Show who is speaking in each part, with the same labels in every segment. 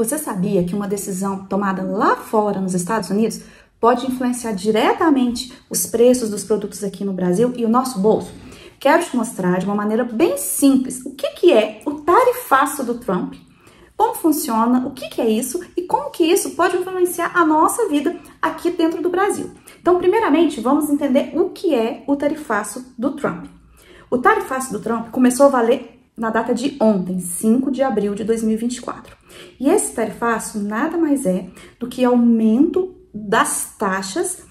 Speaker 1: Você sabia que uma decisão tomada lá fora, nos Estados Unidos, pode influenciar diretamente os preços dos produtos aqui no Brasil e o nosso bolso? Quero te mostrar de uma maneira bem simples o que é o tarifaço do Trump, como funciona, o que é isso e como que isso pode influenciar a nossa vida aqui dentro do Brasil. Então, primeiramente, vamos entender o que é o tarifaço do Trump. O tarifaço do Trump começou a valer na data de ontem, 5 de abril de 2024. E esse tarifaço nada mais é do que aumento das taxas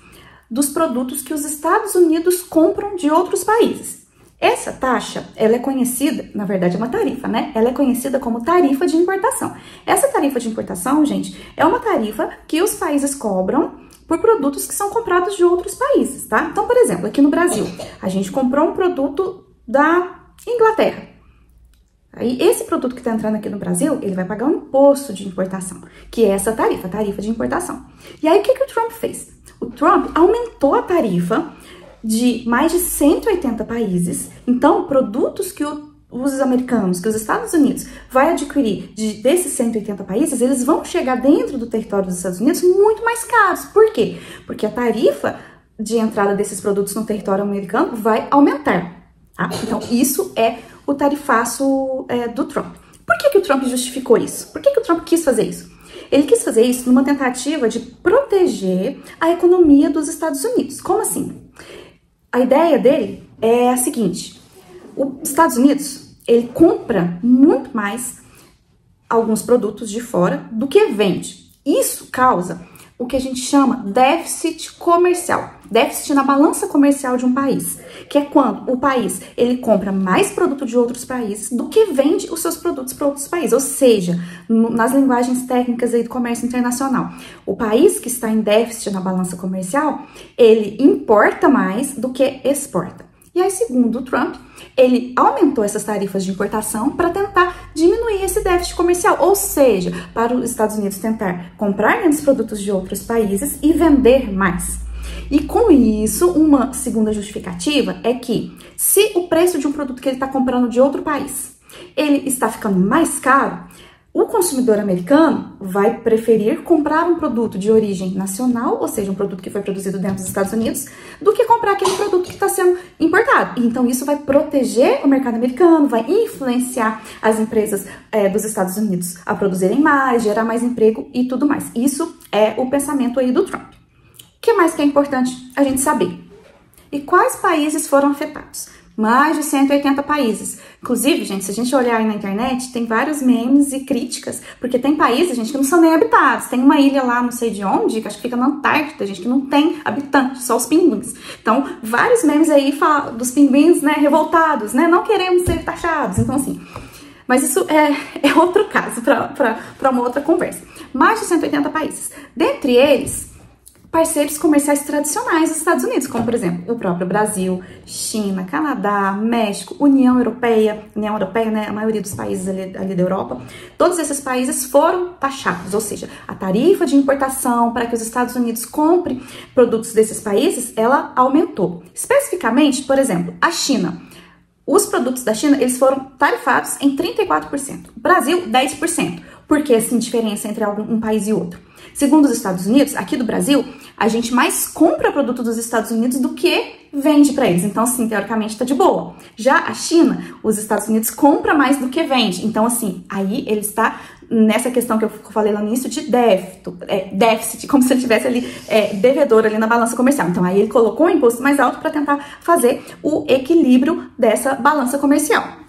Speaker 1: dos produtos que os Estados Unidos compram de outros países. Essa taxa, ela é conhecida, na verdade é uma tarifa, né? Ela é conhecida como tarifa de importação. Essa tarifa de importação, gente, é uma tarifa que os países cobram por produtos que são comprados de outros países, tá? Então, por exemplo, aqui no Brasil, a gente comprou um produto da Inglaterra. Aí, esse produto que está entrando aqui no Brasil, ele vai pagar um imposto de importação, que é essa tarifa, a tarifa de importação. E aí, o que o Trump fez? O Trump aumentou a tarifa de mais de 180 países. Então, produtos que os americanos, que os Estados Unidos vai adquirir desses 180 países, eles vão chegar dentro do território dos Estados Unidos muito mais caros. Por quê? Porque a tarifa de entrada desses produtos no território americano vai aumentar. Tá? Então, isso é o tarifaço do Trump. Por que o Trump justificou isso? Por que o Trump quis fazer isso? Ele quis fazer isso numa tentativa de proteger a economia dos Estados Unidos. Como assim? A ideia dele é a seguinte: os Estados Unidos, ele compra muito mais alguns produtos de fora do que vende. Isso causa o que a gente chama déficit comercial, déficit na balança comercial de um país, que é quando o país ele compra mais produto de outros países do que vende os seus produtos para outros países, ou seja, nas linguagens técnicas aí do comércio internacional, o país que está em déficit na balança comercial, ele importa mais do que exporta. E aí, segundo o Trump, ele aumentou essas tarifas de importação para tentar diminuir esse déficit comercial, ou seja, para os Estados Unidos tentar comprar menos produtos de outros países e vender mais. E com isso, uma segunda justificativa é que se o preço de um produto que ele está comprando de outro país, ele está ficando mais caro, o consumidor americano vai preferir comprar um produto de origem nacional, ou seja, um produto que foi produzido dentro dos Estados Unidos, do que comprar aquele produto que está sendo importado. Então, isso vai proteger o mercado americano, vai influenciar as empresas dos Estados Unidos a produzirem mais, gerar mais emprego e tudo mais. Isso é o pensamento aí do Trump. O que mais que é importante a gente saber? E quais países foram afetados? Mais de 180 países. Inclusive, gente, se a gente olhar aí na internet, tem vários memes e críticas, porque tem países, gente, que não são nem habitados. Tem uma ilha lá, não sei de onde, que acho que fica na Antártida, gente, que não tem habitantes, só os pinguins. Então, vários memes aí dos pinguins, né, revoltados, né, não queremos ser taxados. Então, assim, mas isso é outro caso para uma outra conversa. Mais de 180 países. Dentre eles, parceiros comerciais tradicionais dos Estados Unidos, como, por exemplo, o próprio Brasil, China, Canadá, México, União Europeia, né, a maioria dos países ali da Europa, todos esses países foram taxados, ou seja, a tarifa de importação para que os Estados Unidos comprem produtos desses países, ela aumentou. Especificamente, por exemplo, a China. Os produtos da China, eles foram tarifados em 34%. O Brasil, 10%. Por que essa diferença entre um país e outro? Segundo os Estados Unidos, aqui do Brasil, a gente mais compra produto dos Estados Unidos do que vende para eles. Então, assim, teoricamente tá de boa. Já a China, os Estados Unidos compra mais do que vende. Então, assim, aí ele está nessa questão que eu falei lá no início de déficit, como se ele tivesse ali devedor ali na balança comercial. Então, aí ele colocou o imposto mais alto para tentar fazer o equilíbrio dessa balança comercial.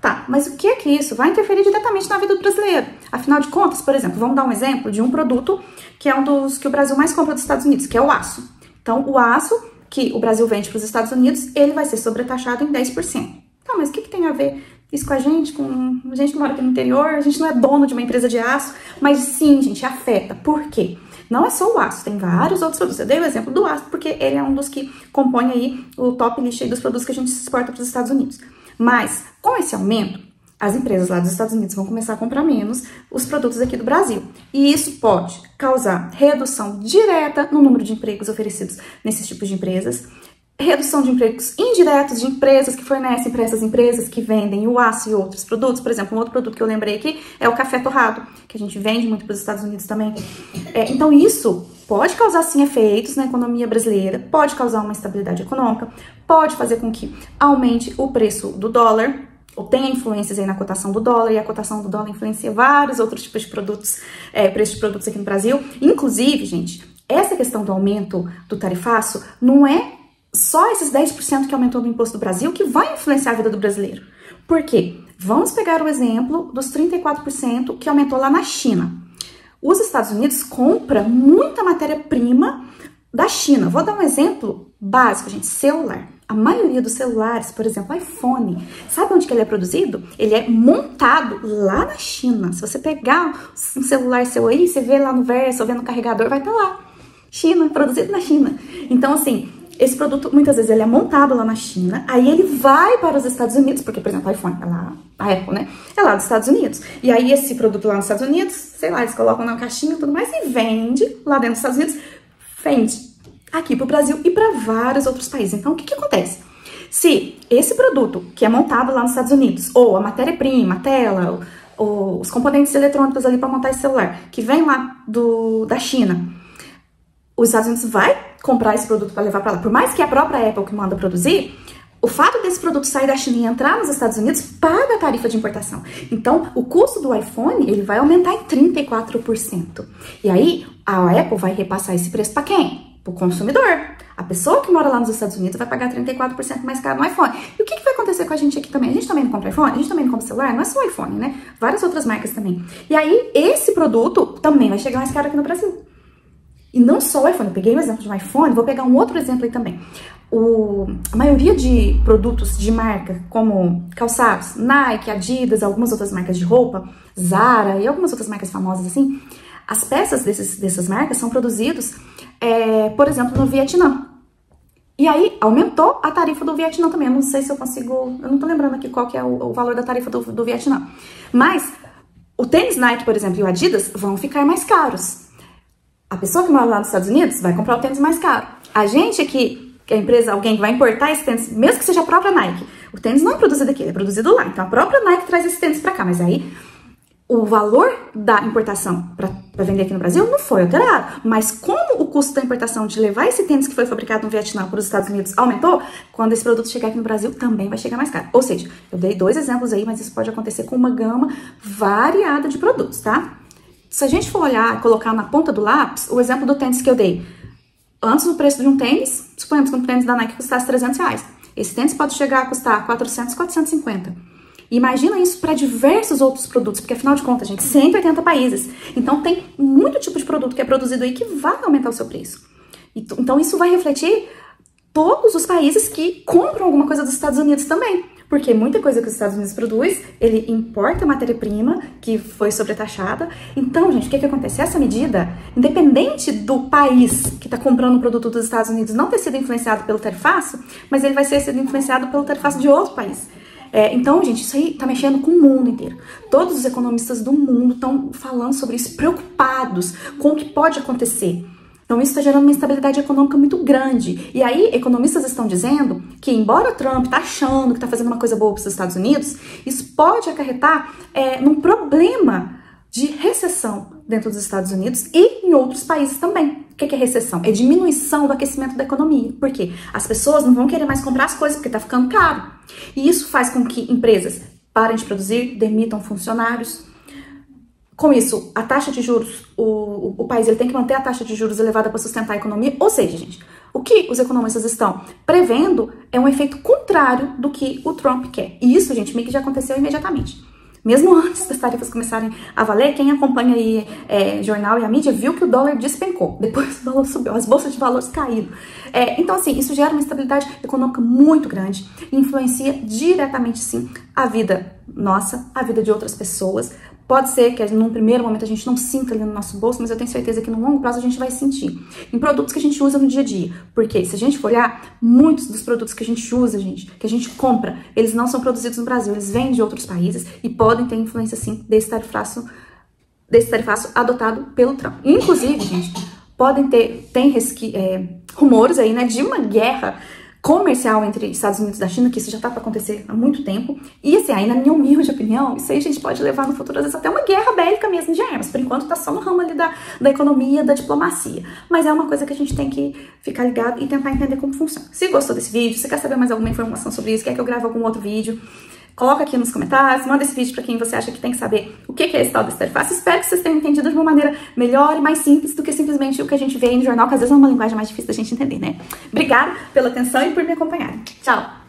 Speaker 1: Tá, mas o que é que isso vai interferir diretamente na vida do brasileiro? Afinal de contas, por exemplo, vamos dar um exemplo de um produto que é um dos que o Brasil mais compra dos Estados Unidos, que é o aço. Então, o aço que o Brasil vende para os Estados Unidos, ele vai ser sobretaxado em 10%. Tá, mas o que tem a ver isso com a gente que mora aqui no interior? A gente não é dono de uma empresa de aço, mas sim, gente, afeta. Por quê? Não é só o aço, tem vários outros produtos. Eu dei o exemplo do aço porque ele é um dos que compõe aí o top list aí dos produtos que a gente exporta para os Estados Unidos. Mas, com esse aumento, as empresas lá dos Estados Unidos vão começar a comprar menos os produtos aqui do Brasil. E isso pode causar redução direta no número de empregos oferecidos nesses tipos de empresas, redução de empregos indiretos de empresas que fornecem para essas empresas que vendem o aço e outros produtos. Por exemplo, um outro produto que eu lembrei aqui é o café torrado, que a gente vende muito para os Estados Unidos também. Então isso pode causar sim efeitos na economia brasileira, pode causar uma instabilidade econômica, pode fazer com que aumente o preço do dólar, ou tenha influências aí na cotação do dólar, e a cotação do dólar influencia vários outros tipos de produtos, preços de produtos aqui no Brasil. Inclusive, gente, essa questão do aumento do tarifaço não é só esses 10% que aumentou no imposto do Brasil que vai influenciar a vida do brasileiro. Por quê? Vamos pegar o exemplo dos 34% que aumentou lá na China. Os Estados Unidos compram muita matéria-prima da China. Vou dar um exemplo básico, gente, celular. A maioria dos celulares, por exemplo, iPhone, sabe onde que ele é produzido? Ele é montado lá na China. Se você pegar um celular seu aí, você vê lá no verso, ou vê no carregador, vai estar lá. China, produzido na China. Então, assim, esse produto, muitas vezes, ele é montado lá na China, aí ele vai para os Estados Unidos, porque, por exemplo, o iPhone é lá, a Apple, né? É lá dos Estados Unidos. E aí, esse produto lá nos Estados Unidos, sei lá, eles colocam na caixinha e tudo mais, e vende lá dentro dos Estados Unidos, vende aqui para o Brasil e para vários outros países. Então, o que que acontece? Se esse produto, que é montado lá nos Estados Unidos, ou a matéria-prima, a tela, ou os componentes eletrônicos ali para montar esse celular, que vem lá da China, os Estados Unidos vai comprar esse produto para levar para lá. Por mais que a própria Apple que manda produzir, o fato desse produto sair da China e entrar nos Estados Unidos paga a tarifa de importação. Então, o custo do iPhone, ele vai aumentar em 34%. E aí, a Apple vai repassar esse preço para quem? Para o consumidor. A pessoa que mora lá nos Estados Unidos vai pagar 34% mais caro no iPhone. E o que vai acontecer com a gente aqui também? A gente também não compra iPhone? A gente também não compra celular? Não é só o iPhone, né? Várias outras marcas também. E aí, esse produto também vai chegar mais caro aqui no Brasil. E não só o iPhone, eu peguei um exemplo de um iPhone, vou pegar um outro exemplo aí também. A maioria de produtos de marca, como calçados, Nike, Adidas, algumas outras marcas de roupa, Zara e algumas outras marcas famosas assim, as peças dessas marcas são produzidas, por exemplo, no Vietnã. E aí, aumentou a tarifa do Vietnã também. Eu não sei se eu consigo, eu não tô lembrando aqui qual que é o valor da tarifa do Vietnã. Mas, o tênis Nike, por exemplo, e o Adidas vão ficar mais caros. A pessoa que mora lá nos Estados Unidos vai comprar o tênis mais caro. A gente aqui, que a empresa, alguém que vai importar esse tênis, mesmo que seja a própria Nike, o tênis não é produzido aqui, é produzido lá. Então a própria Nike traz esse tênis pra cá, mas aí o valor da importação para vender aqui no Brasil não foi alterado. Mas como o custo da importação de levar esse tênis que foi fabricado no Vietnã para os Estados Unidos aumentou, quando esse produto chegar aqui no Brasil também vai chegar mais caro. Ou seja, eu dei 2 exemplos aí, mas isso pode acontecer com uma gama variada de produtos, tá? Se a gente for olhar e colocar na ponta do lápis, o exemplo do tênis que eu dei, antes o preço de um tênis, suponhamos que um tênis da Nike custasse R$300. Esse tênis pode chegar a custar 400, 450. Imagina isso para diversos outros produtos, porque afinal de contas, gente, 180 países. Então tem muito tipo de produto que é produzido aí que vai aumentar o seu preço. Então isso vai refletir todos os países que compram alguma coisa dos Estados Unidos também. Porque muita coisa que os Estados Unidos produz, ele importa matéria-prima que foi sobretaxada. Então, gente, o que acontece? Essa medida, independente do país que está comprando o produto dos Estados Unidos não ter sido influenciado pelo tarifaço, mas ele vai ser influenciado pelo tarifaço de outro país. Então, gente, isso aí tá mexendo com o mundo inteiro. Todos os economistas do mundo estão falando sobre isso, preocupados com o que pode acontecer. Então, isso está gerando uma instabilidade econômica muito grande. E aí, economistas estão dizendo que, embora o Trump tá achando que está fazendo uma coisa boa para os Estados Unidos, isso pode acarretar num problema de recessão dentro dos Estados Unidos e em outros países também. O que é recessão? É diminuição do aquecimento da economia. Por quê? As pessoas não vão querer mais comprar as coisas porque está ficando caro. E isso faz com que empresas parem de produzir, demitam funcionários. Com isso, a taxa de juros, o país ele tem que manter a taxa de juros elevada para sustentar a economia. Ou seja, gente, o que os economistas estão prevendo é um efeito contrário do que o Trump quer. E isso, gente, meio que já aconteceu imediatamente. Mesmo antes das tarifas começarem a valer, quem acompanha aí jornal e a mídia viu que o dólar despencou. Depois o dólar subiu, as bolsas de valores caíram. Então, assim, isso gera uma instabilidade econômica muito grande e influencia diretamente, sim, a vida nossa, a vida de outras pessoas. Pode ser que num primeiro momento a gente não sinta ali no nosso bolso, mas eu tenho certeza que no longo prazo a gente vai sentir. Em produtos que a gente usa no dia a dia. Porque se a gente for olhar, muitos dos produtos que a gente usa, gente, que a gente compra, eles não são produzidos no Brasil, eles vêm de outros países e podem ter influência, sim, desse tarifaço adotado pelo Trump. Inclusive, gente, tem rumores aí, né, de uma guerra comercial entre Estados Unidos e a China, que isso já tá para acontecer há muito tempo. E assim, aí na minha humilde opinião, isso aí a gente pode levar no futuro, às vezes, até uma guerra bélica mesmo de armas. Por enquanto tá só no ramo ali da economia, da diplomacia. Mas é uma coisa que a gente tem que ficar ligado e tentar entender como funciona. Se gostou desse vídeo, se quer saber mais alguma informação sobre isso, quer que eu grave algum outro vídeo, coloca aqui nos comentários, manda esse vídeo para quem você acha que tem que saber o que é esse tal da esterfácea. Espero que vocês tenham entendido de uma maneira melhor e mais simples do que simplesmente o que a gente vê aí no jornal, que às vezes é uma linguagem mais difícil da gente entender, né? Obrigada pela atenção e por me acompanhar. Tchau!